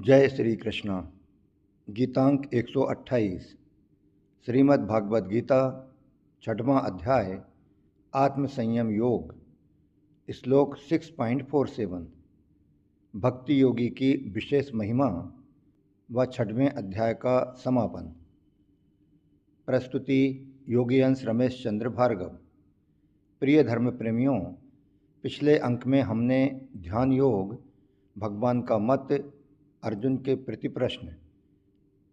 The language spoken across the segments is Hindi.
जय श्री कृष्ण। गीतांक 128 श्रीमद् भागवत गीता छठवां अध्याय आत्मसंयम योग श्लोक 6.47 भक्ति योगी की विशेष महिमा व छठवें अध्याय का समापन। प्रस्तुति योगी अंश रमेश चंद्र भार्गव। प्रिय धर्म प्रेमियों, पिछले अंक में हमने ध्यान योग, भगवान का मत, अर्जुन के प्रति प्रश्न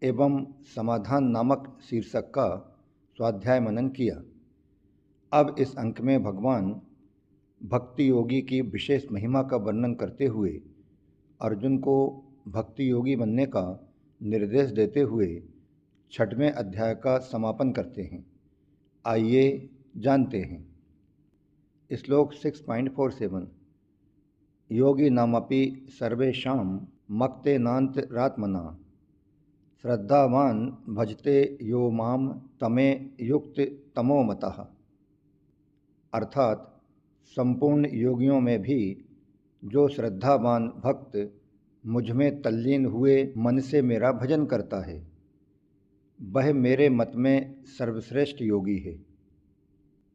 एवं समाधान नामक शीर्षक का स्वाध्याय मनन किया। अब इस अंक में भगवान भक्ति योगी की विशेष महिमा का वर्णन करते हुए अर्जुन को भक्ति योगी बनने का निर्देश देते हुए छठवें अध्याय का समापन करते हैं। आइए जानते हैं। श्लोक 6.47 योगी नामपि सर्वेषां मक्तेनान्तरात्मना श्रद्धावान भजते यो माम तमे युक्त तमो मतः। अर्थात संपूर्ण योगियों में भी जो श्रद्धावान भक्त मुझ में तल्लीन हुए मन से मेरा भजन करता है, वह मेरे मत में सर्वश्रेष्ठ योगी है,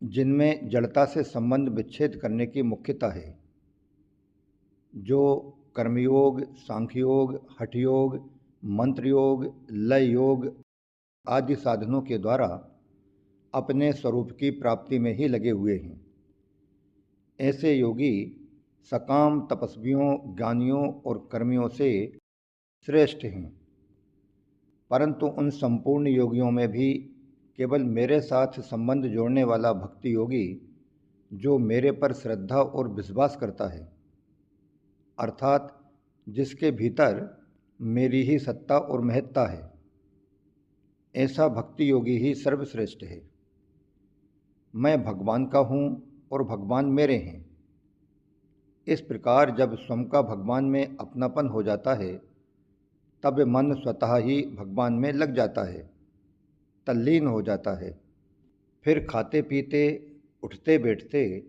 जिनमें जड़ता से संबंध विच्छेद करने की मुख्यता है, जो कर्मयोग, सांख्ययोग, हठयोग, मंत्रयोग, लय योग आदि साधनों के द्वारा अपने स्वरूप की प्राप्ति में ही लगे हुए हैं। ऐसे योगी सकाम तपस्वियों, ज्ञानियों और कर्मियों से श्रेष्ठ हैं। परंतु उन संपूर्ण योगियों में भी केवल मेरे साथ संबंध जोड़ने वाला भक्ति योगी, जो मेरे पर श्रद्धा और विश्वास करता है, अर्थात जिसके भीतर मेरी ही सत्ता और महत्ता है, ऐसा भक्ति योगी ही सर्वश्रेष्ठ है। मैं भगवान का हूँ और भगवान मेरे हैं। इस प्रकार जब स्वयं का भगवान में अपनापन हो जाता है, तब मन स्वतः ही भगवान में लग जाता है, तल्लीन हो जाता है। फिर खाते पीते, उठते बैठते,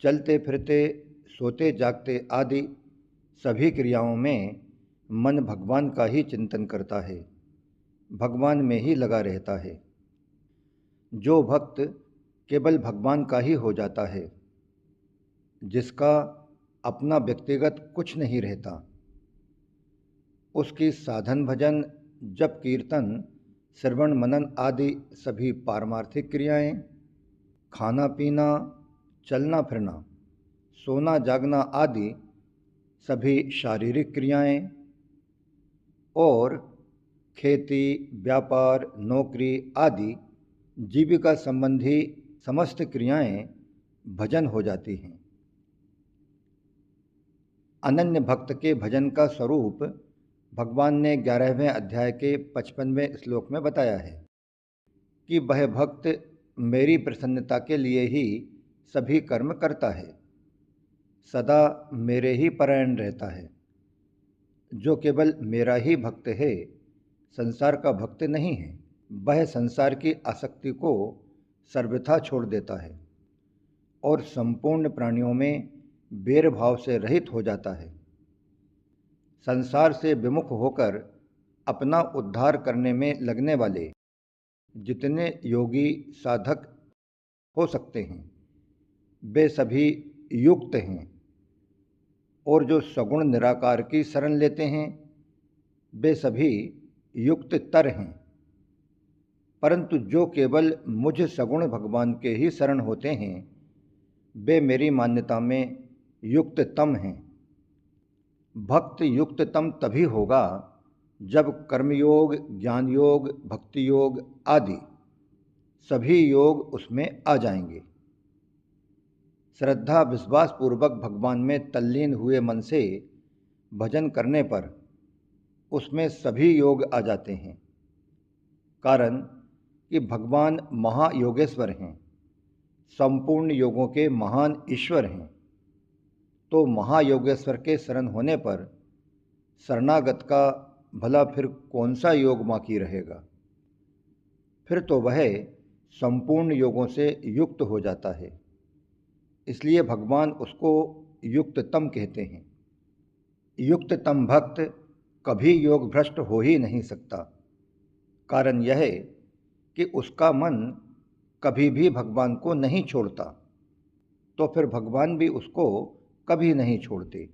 चलते फिरते, सोते जागते आदि सभी क्रियाओं में मन भगवान का ही चिंतन करता है, भगवान में ही लगा रहता है। जो भक्त केवल भगवान का ही हो जाता है, जिसका अपना व्यक्तिगत कुछ नहीं रहता, उसकी साधन भजन, जप कीर्तन, श्रवण मनन आदि सभी पारमार्थिक क्रियाएं, खाना पीना, चलना फिरना, सोना जागना आदि सभी शारीरिक क्रियाएं और खेती, व्यापार, नौकरी आदि जीविका संबंधी समस्त क्रियाएं भजन हो जाती हैं। अनन्य भक्त के भजन का स्वरूप भगवान ने 11वें अध्याय के 55वें श्लोक में बताया है कि वह भक्त मेरी प्रसन्नता के लिए ही सभी कर्म करता है, सदा मेरे ही परायण रहता है। जो केवल मेरा ही भक्त है, संसार का भक्त नहीं है, वह संसार की आसक्ति को सर्वथा छोड़ देता है और संपूर्ण प्राणियों में बैर भाव से रहित हो जाता है। संसार से विमुख होकर अपना उद्धार करने में लगने वाले जितने योगी साधक हो सकते हैं, वे सभी युक्त हैं, और जो सगुण निराकार की शरण लेते हैं, वे सभी युक्त तर हैं। परंतु जो केवल मुझ सगुण भगवान के ही शरण होते हैं, वे मेरी मान्यता में युक्ततम हैं। भक्त युक्ततम तभी होगा जब कर्मयोग, ज्ञान योग, भक्ति योग आदि सभी योग उसमें आ जाएंगे। श्रद्धा विश्वास पूर्वक भगवान में तल्लीन हुए मन से भजन करने पर उसमें सभी योग आ जाते हैं। कारण कि भगवान महायोगेश्वर हैं, संपूर्ण योगों के महान ईश्वर हैं। तो महायोगेश्वर के शरण होने पर शरणागत का भला फिर कौन सा योग बाकी रहेगा? फिर तो वह संपूर्ण योगों से युक्त हो जाता है। इसलिए भगवान उसको युक्ततम कहते हैं। युक्ततम भक्त कभी योग भ्रष्ट हो ही नहीं सकता। कारण यह है कि उसका मन कभी भी भगवान को नहीं छोड़ता, तो फिर भगवान भी उसको कभी नहीं छोड़ते।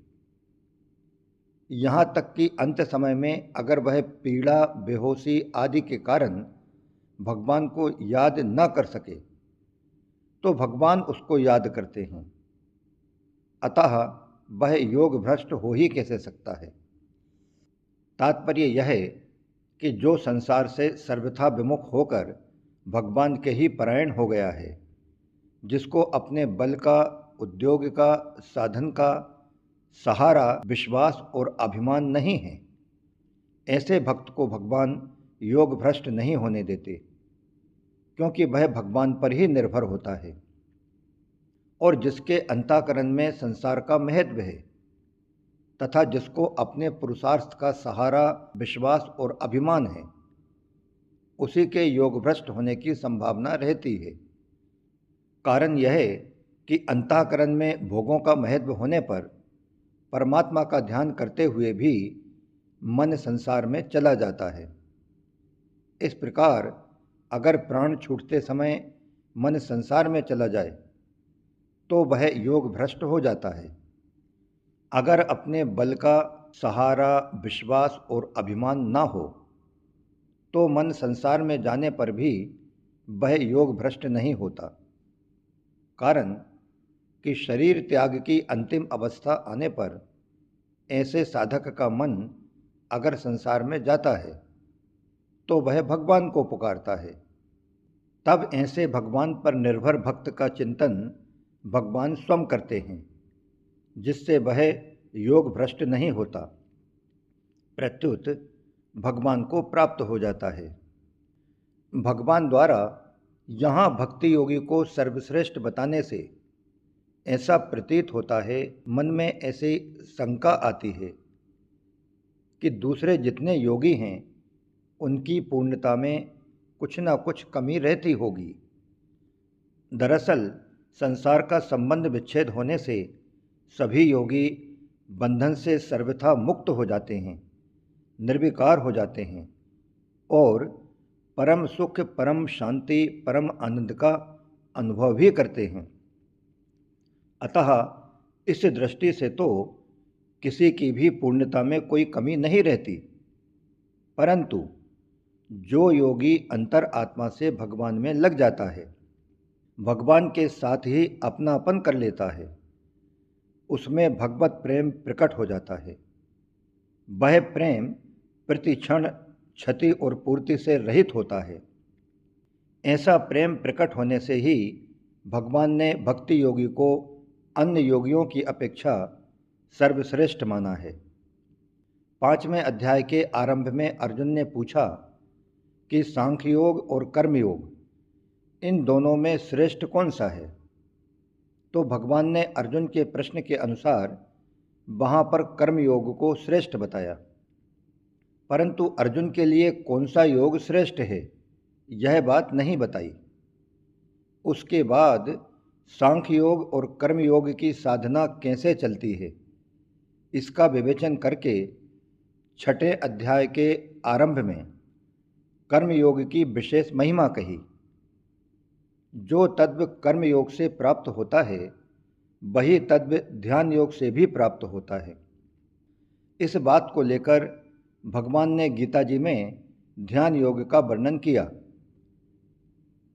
यहाँ तक कि अंत समय में अगर वह पीड़ा, बेहोशी आदि के कारण भगवान को याद न कर सके, तो भगवान उसको याद करते हैं। अतः वह योग भ्रष्ट हो ही कैसे सकता है। तात्पर्य यह है कि जो संसार से सर्वथा विमुख होकर भगवान के ही परायण हो गया है, जिसको अपने बल का, उद्योग का, साधन का सहारा विश्वास और अभिमान नहीं है, ऐसे भक्त को भगवान योग भ्रष्ट नहीं होने देते, क्योंकि वह भगवान पर ही निर्भर होता है और जिसके अंतःकरण में संसार का महत्व है तथा जिसको अपने पुरुषार्थ का सहारा विश्वास और अभिमान है, उसी के योग भ्रष्ट होने की संभावना रहती है। कारण यह है कि अंतःकरण में भोगों का महत्व होने पर परमात्मा का ध्यान करते हुए भी मन संसार में चला जाता है। इस प्रकार अगर प्राण छूटते समय मन संसार में चला जाए तो वह योग भ्रष्ट हो जाता है। अगर अपने बल का सहारा विश्वास और अभिमान ना हो तो मन संसार में जाने पर भी वह योग भ्रष्ट नहीं होता। कारण कि शरीर त्याग की अंतिम अवस्था आने पर ऐसे साधक का मन अगर संसार में जाता है तो वह भगवान को पुकारता है। तब ऐसे भगवान पर निर्भर भक्त का चिंतन भगवान स्वयं करते हैं, जिससे वह योग भ्रष्ट नहीं होता, प्रत्युत भगवान को प्राप्त हो जाता है। भगवान द्वारा यहाँ भक्ति योगी को सर्वश्रेष्ठ बताने से ऐसा प्रतीत होता है, मन में ऐसी शंका आती है कि दूसरे जितने योगी हैं उनकी पूर्णता में कुछ न कुछ कमी रहती होगी। दरअसल संसार का संबंध विच्छेद होने से सभी योगी बंधन से सर्वथा मुक्त हो जाते हैं, निर्विकार हो जाते हैं और परम सुख, परम शांति, परम आनंद का अनुभव भी करते हैं। अतः इस दृष्टि से तो किसी की भी पूर्णता में कोई कमी नहीं रहती, परंतु जो योगी अंतर आत्मा से भगवान में लग जाता है, भगवान के साथ ही अपनापन कर लेता है, उसमें भगवत प्रेम प्रकट हो जाता है। वह प्रेम प्रति क्षण क्षति और पूर्ति से रहित होता है। ऐसा प्रेम प्रकट होने से ही भगवान ने भक्ति योगी को अन्य योगियों की अपेक्षा सर्वश्रेष्ठ माना है। 5वें अध्याय के आरंभ में अर्जुन ने पूछा कि सांख्य योग और कर्म योग, इन दोनों में श्रेष्ठ कौन सा है? तो भगवान ने अर्जुन के प्रश्न के अनुसार वहाँ पर कर्म योग को श्रेष्ठ बताया, परंतु अर्जुन के लिए कौन सा योग श्रेष्ठ है यह बात नहीं बताई। उसके बाद सांख्य योग और कर्म योग की साधना कैसे चलती है, इसका विवेचन करके 6ठे अध्याय के आरंभ में कर्म योग की विशेष महिमा कही। जो तत्व कर्म योग से प्राप्त होता है वही तत्व ध्यान योग से भी प्राप्त होता है। इस बात को लेकर भगवान ने गीता जी में ध्यान योग का वर्णन किया।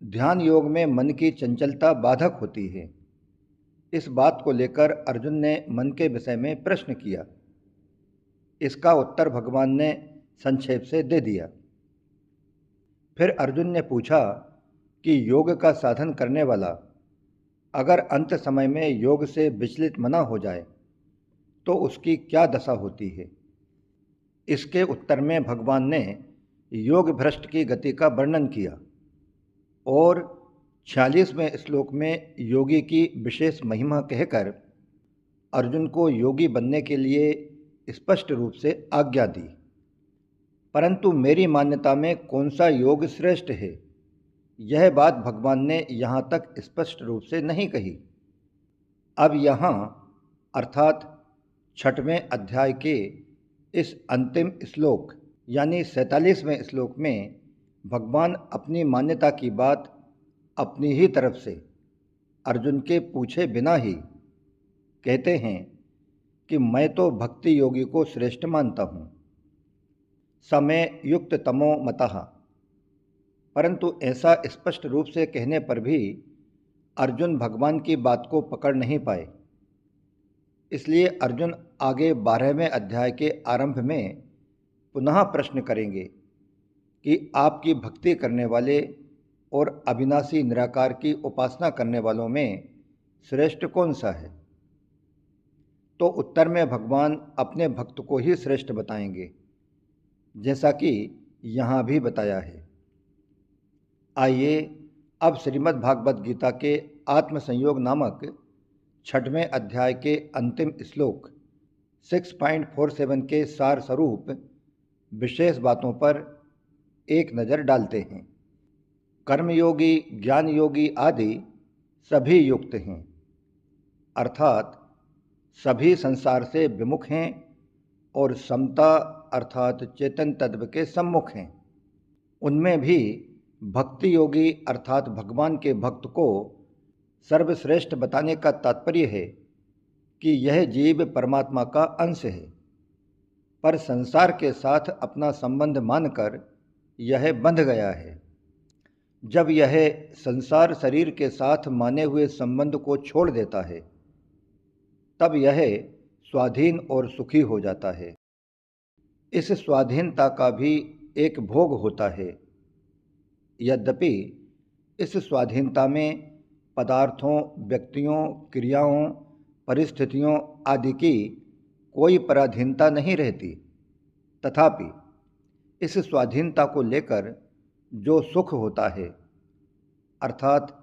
ध्यान योग में मन की चंचलता बाधक होती है। इस बात को लेकर अर्जुन ने मन के विषय में प्रश्न किया। इसका उत्तर भगवान ने संक्षेप से दे दिया। फिर अर्जुन ने पूछा कि योग का साधन करने वाला अगर अंत समय में योग से विचलित मना हो जाए तो उसकी क्या दशा होती है। इसके उत्तर में भगवान ने योग भ्रष्ट की गति का वर्णन किया और 46वें श्लोक में योगी की विशेष महिमा कहकर अर्जुन को योगी बनने के लिए स्पष्ट रूप से आज्ञा दी। परंतु मेरी मान्यता में कौन सा योग श्रेष्ठ है, यह बात भगवान ने यहाँ तक स्पष्ट रूप से नहीं कही। अब यहाँ अर्थात 6वें अध्याय के इस अंतिम श्लोक यानी 47वें श्लोक में भगवान अपनी मान्यता की बात अपनी ही तरफ से अर्जुन के पूछे बिना ही कहते हैं कि मैं तो भक्ति योगी को श्रेष्ठ मानता हूँ, समय युक्त तमो मतः। परंतु ऐसा स्पष्ट रूप से कहने पर भी अर्जुन भगवान की बात को पकड़ नहीं पाए। इसलिए अर्जुन आगे 12वें अध्याय के आरंभ में पुनः प्रश्न करेंगे कि आपकी भक्ति करने वाले और अविनाशी निराकार की उपासना करने वालों में श्रेष्ठ कौन सा है। तो उत्तर में भगवान अपने भक्त को ही श्रेष्ठ बताएंगे, जैसा कि यहाँ भी बताया है। आइए अब श्रीमद् भागवत गीता के आत्मसंयोग नामक 6वें अध्याय के अंतिम श्लोक 6.47 के सार स्वरूप विशेष बातों पर एक नज़र डालते हैं। कर्मयोगी, ज्ञान योगी आदि सभी युक्त हैं, अर्थात सभी संसार से विमुख हैं और समता अर्थात चेतन तत्व के सम्मुख हैं। उनमें भी भक्ति योगी अर्थात भगवान के भक्त को सर्वश्रेष्ठ बताने का तात्पर्य है कि यह जीव परमात्मा का अंश है, पर संसार के साथ अपना संबंध मानकर यह बंध गया है। जब यह संसार शरीर के साथ माने हुए संबंध को छोड़ देता है, तब यह स्वाधीन और सुखी हो जाता है। इस स्वाधीनता का भी एक भोग होता है। यद्यपि इस स्वाधीनता में पदार्थों, व्यक्तियों, क्रियाओं, परिस्थितियों आदि की कोई पराधीनता नहीं रहती, तथापि इस स्वाधीनता को लेकर जो सुख होता है, अर्थात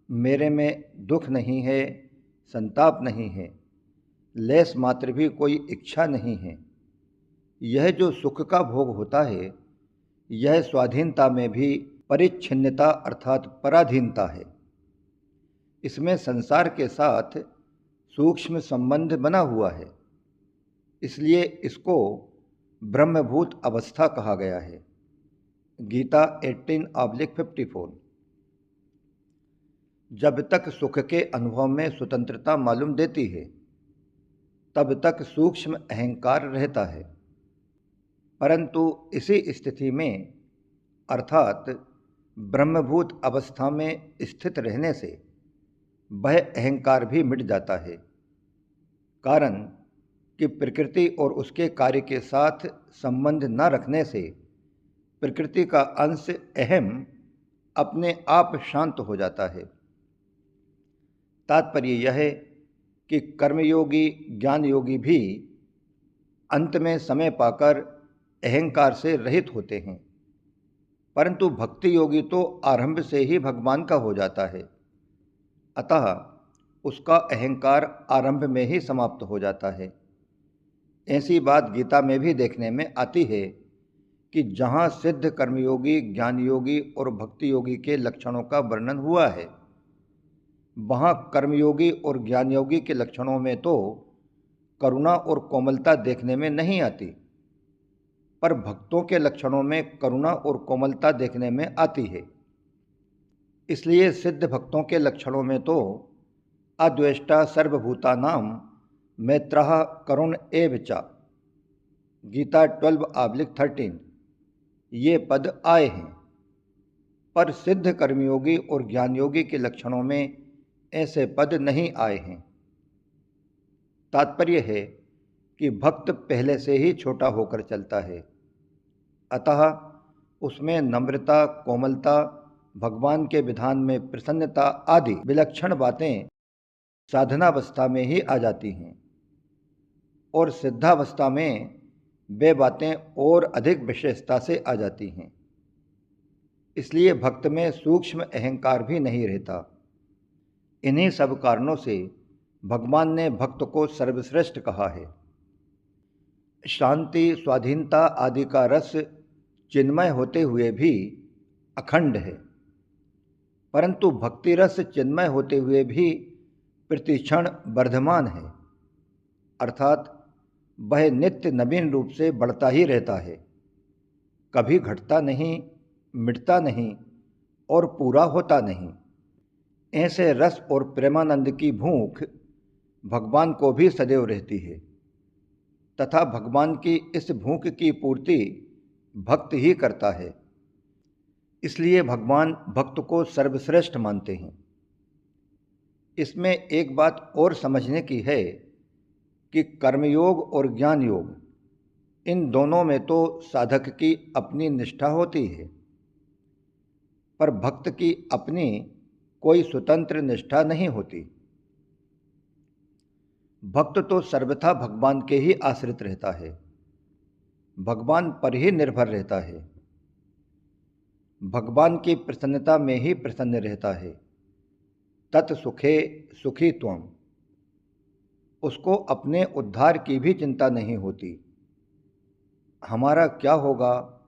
मेरे में दुख नहीं है, संताप नहीं है, लेस मात्र भी कोई इच्छा नहीं है, यह जो सुख का भोग होता है, यह स्वाधीनता में भी परिच्छिन्नता अर्थात पराधीनता है। इसमें संसार के साथ सूक्ष्म संबंध बना हुआ है, इसलिए इसको ब्रह्मभूत अवस्था कहा गया है। गीता 18/54। जब तक सुख के अनुभव में स्वतंत्रता मालूम देती है, तब तक सूक्ष्म अहंकार रहता है, परंतु इसी स्थिति में अर्थात ब्रह्मभूत अवस्था में स्थित रहने से वह अहंकार भी मिट जाता है। कारण कि प्रकृति और उसके कार्य के साथ संबंध न रखने से प्रकृति का अंश अहम अपने आप शांत हो जाता है। तात्पर्य यह है कि कर्मयोगी, ज्ञान योगी भी अंत में समय पाकर अहंकार से रहित होते हैं, परंतु भक्ति योगी तो आरंभ से ही भगवान का हो जाता है, अतः उसका अहंकार आरंभ में ही समाप्त हो जाता है। ऐसी बात गीता में भी देखने में आती है कि जहाँ सिद्ध कर्मयोगी, ज्ञान योगी और भक्ति योगी के लक्षणों का वर्णन हुआ है, वहाँ कर्मयोगी और ज्ञान योगी के लक्षणों में तो करुणा और कोमलता देखने में नहीं आती, पर भक्तों के लक्षणों में करुणा और कोमलता देखने में आती है। इसलिए सिद्ध भक्तों के लक्षणों में तो अद्वेष्टा सर्वभूतानां मैत्रः करुण एव च गीता 12/13 ये पद आए हैं, पर सिद्ध कर्मयोगी और ज्ञान योगी के लक्षणों में ऐसे पद नहीं आए हैं। तात्पर्य है कि भक्त पहले से ही छोटा होकर चलता है, अतः उसमें नम्रता, कोमलता, भगवान के विधान में प्रसन्नता आदि विलक्षण बातें साधनावस्था में ही आ जाती हैं, और सिद्धावस्था में वे बातें और अधिक विशेषता से आ जाती हैं। इसलिए भक्त में सूक्ष्म अहंकार भी नहीं रहता। इन्हीं सब कारणों से भगवान ने भक्त को सर्वश्रेष्ठ कहा है। शांति, स्वाधीनता आदि का रस चिन्मय होते हुए भी अखंड है, परंतु भक्ति रस चिन्मय होते हुए भी प्रतिक्षण वर्धमान है, अर्थात वह नित्य नवीन रूप से बढ़ता ही रहता है, कभी घटता नहीं, मिटता नहीं और पूरा होता नहीं। ऐसे रस और प्रेमानंद की भूख भगवान को भी सदैव रहती है तथा भगवान की इस भूख की पूर्ति भक्त ही करता है। इसलिए भगवान भक्त को सर्वश्रेष्ठ मानते हैं। इसमें एक बात और समझने की है कि कर्मयोग और ज्ञान योग, इन दोनों में तो साधक की अपनी निष्ठा होती है, पर भक्त की अपनी कोई स्वतंत्र निष्ठा नहीं होती। भक्त तो सर्वथा भगवान के ही आश्रित रहता है, भगवान पर ही निर्भर रहता है, भगवान की प्रसन्नता में ही प्रसन्न रहता है। तत् सुखे सुखी त्वम। उसको अपने उद्धार की भी चिंता नहीं होती। हमारा क्या होगा,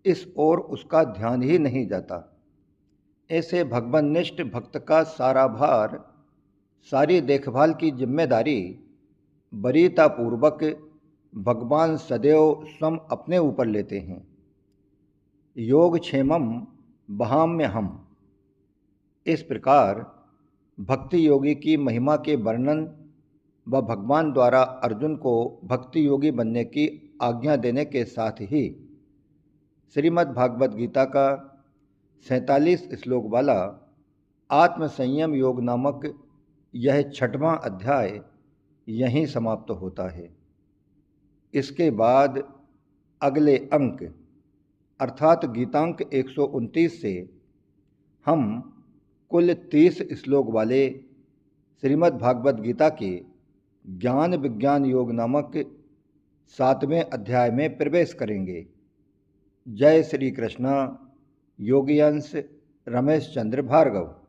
इस ओर उसका ध्यान ही नहीं जाता। ऐसे भगवाननिष्ठ भक्त का सारा भार, सारी देखभाल की जिम्मेदारी वरीयतापूर्वक भगवान सदैव स्वयं अपने ऊपर लेते हैं। योगक्षेमम वहाम्यहम्। इस प्रकार भक्ति योगी की महिमा के वर्णन व भगवान द्वारा अर्जुन को भक्ति योगी बनने की आज्ञा देने के साथ ही श्रीमद् भागवत गीता का 47 श्लोक वाला आत्मसंयम योग नामक यह 6वां अध्याय यहीं समाप्त होता है। इसके बाद अगले अंक अर्थात गीतांक 129 से हम कुल 30 श्लोक वाले श्रीमद् भागवत गीता के ज्ञान विज्ञान योग नामक 7वें अध्याय में प्रवेश करेंगे। जय श्री कृष्ण। योगी अंश रमेश चंद्र भार्गव।